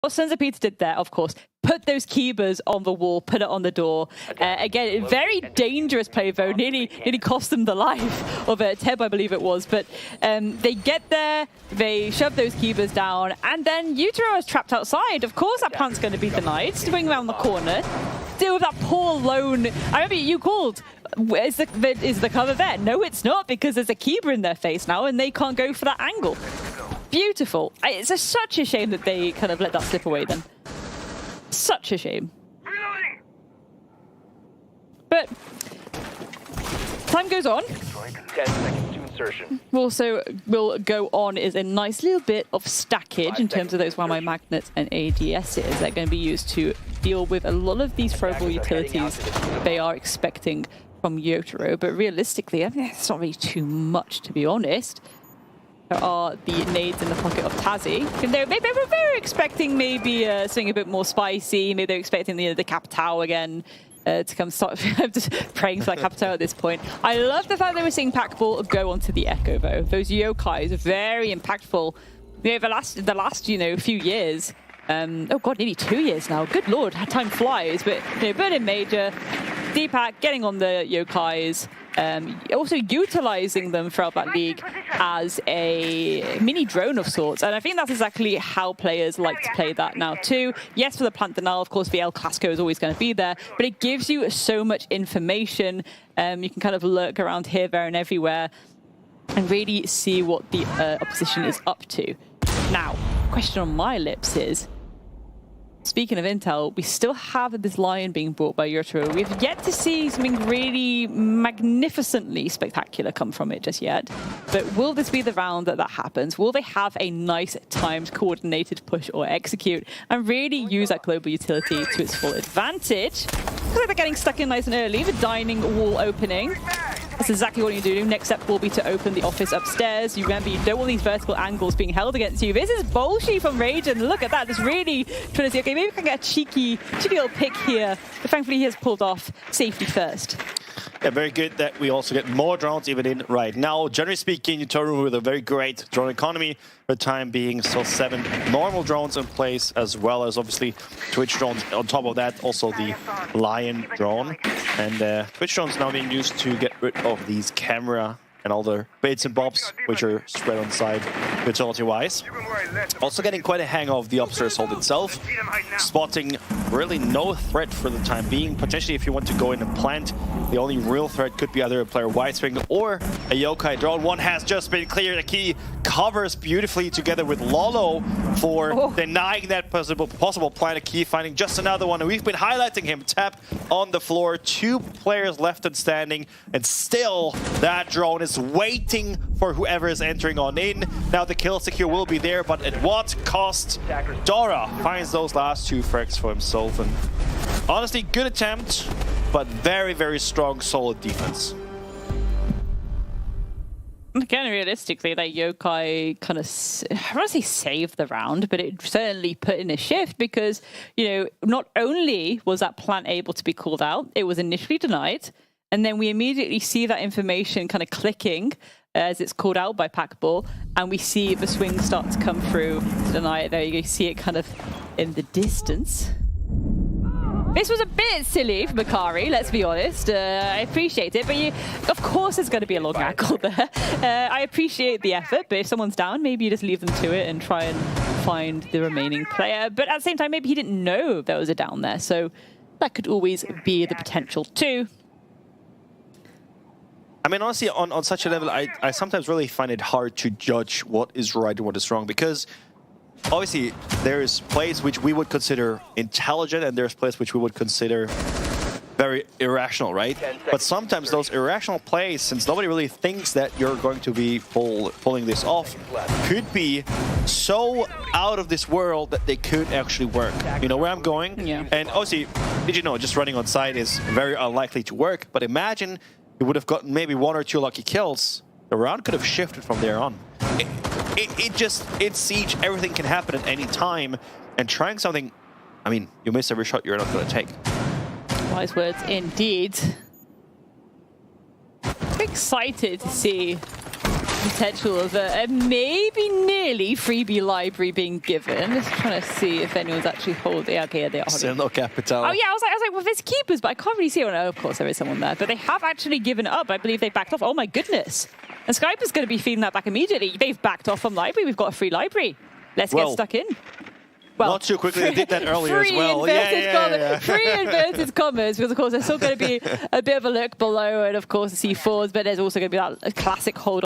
What Sons of Peter did there, of course, put those keybers on the wall, put it on the door. Again, very dangerous play, though. Nearly cost them the life of Teb, I believe it was. But they get there, they shove those keybers down, and then Utero is trapped outside. Of course, that plant's going to be denied. Swing around the corner. Deal with that poor lone. I remember you called. Is the cover there? No, it's not, because there's a keeper in their face now, and they can't go for that angle. Beautiful. It's such a shame that they kind of let that slip away then. Such a shame. But time goes on. 10 seconds to insertion. Also will go on is a nice little bit of stackage in terms of those Whammy magnets and ADSs. They're going to be used to deal with a lot of these throwable utilities they are expecting from Yotaro. But realistically, I mean, it's not really too much, to be honest. There are the nades in the pocket of Tazi. Maybe they were expecting maybe something a bit more spicy. Maybe they're expecting the Capitao again to come start. I'm just praying for that Capitao at this point. I love the fact that we're seeing Packball go onto the Echo, though. Those yokais are very impactful. You know, the last few years. Oh god, nearly 2 years now. Good lord, time flies. But Burning Major, Deepak getting on the yokais. Also utilizing them throughout that league as a mini drone of sorts, and I think that's exactly how players like to play that now too. Yes, for the plant denial, of course, the El Clasico is always going to be there, but it gives you so much information. You can kind of lurk around here, there, and everywhere, and really see what the opposition is up to. Now, question on my lips is, speaking of intel, we still have this lion being brought by Yotaro. We've yet to see something really magnificently spectacular come from it just yet. But will this be the round that happens? Will they have a nice timed coordinated push or execute and really use that global utility to its full advantage? Looks like they're getting stuck in nice and early. The dining wall opening. That's exactly what you do. Next step will be to open the office upstairs. You remember, you don't want these vertical angles being held against you. This is Bolshi from Rage, and look at that. Just really trying to see, okay, maybe we can get a cheeky little pick here. But thankfully, he has pulled off safety first. Yeah, very good that we also get more drones even in right now. Generally speaking, Yotaro with a very great drone economy for the time being. Still 7 normal drones in place, as well as obviously Twitch drones. On top of that, also the Lion drone. And Twitch drones now being used to get rid of these camera and all the bits and bobs which are spread on side utility-wise. Also getting quite a hang of the upstairs hold itself. Spotting really no threat for the time being. Potentially, if you want to go in and plant, the only real threat could be either a player Whiteswing or a Yokai drone. One has just been cleared. The key covers beautifully together with Lolo for denying that possible plant. A key finding just another one, and we've been highlighting him. Tapped on the floor, 2 players left and standing, and still that drone is waiting for whoever is entering on in. Now the kill secure will be there, but at what cost? Dora finds those last 2 frags for himself, and honestly, good attempt, but very, very strong, solid defense. Again, realistically, that Yokai kind of, I don't want to say saved the round, but it certainly put in a shift because, not only was that plant able to be called out, it was initially denied, and then we immediately see that information kind of clicking as it's called out by Packball, and we see the swing start to come through to deny it. There you go, see it kind of in the distance. This was a bit silly for Makari, let's be honest. I appreciate it, but of course there's going to be a long angle there. I appreciate the effort, but if someone's down, maybe you just leave them to it and try and find the remaining player. But at the same time, maybe he didn't know there was a down there, so that could always be the potential too. I mean, honestly, on such a level, I sometimes really find it hard to judge what is right and what is wrong, because obviously there's plays which we would consider intelligent and there's plays which we would consider very irrational, right? But sometimes those irrational plays, since nobody really thinks that you're going to be pulling this off, could be so out of this world that they could actually work. You know where I'm going? Yeah. And obviously, did you know, just running on side is very unlikely to work, but imagine you would have gotten maybe 1 or 2 lucky kills. The round could have shifted from there on. It's Siege, everything can happen at any time, and trying something, I mean, you miss every shot you're not going to take. Wise words indeed. I'm excited to see potential of a maybe nearly freebie library being given. Just trying to see if anyone's actually holding. Okay, they are holding. Still no capital. Oh yeah, I was like, well, there's keepers, but I can't really see it. Oh, of course there is someone there, but they have actually given it up. I believe they backed off. Oh my goodness! And Skyper's going to be feeding that back immediately. They've backed off from library. We've got a free library. Let's get stuck in. Well, not too quickly. They did that earlier as well. Free inverted commas, because of course there's still going to be a bit of a look below, and of course the C4s, but there's also going to be that classic hold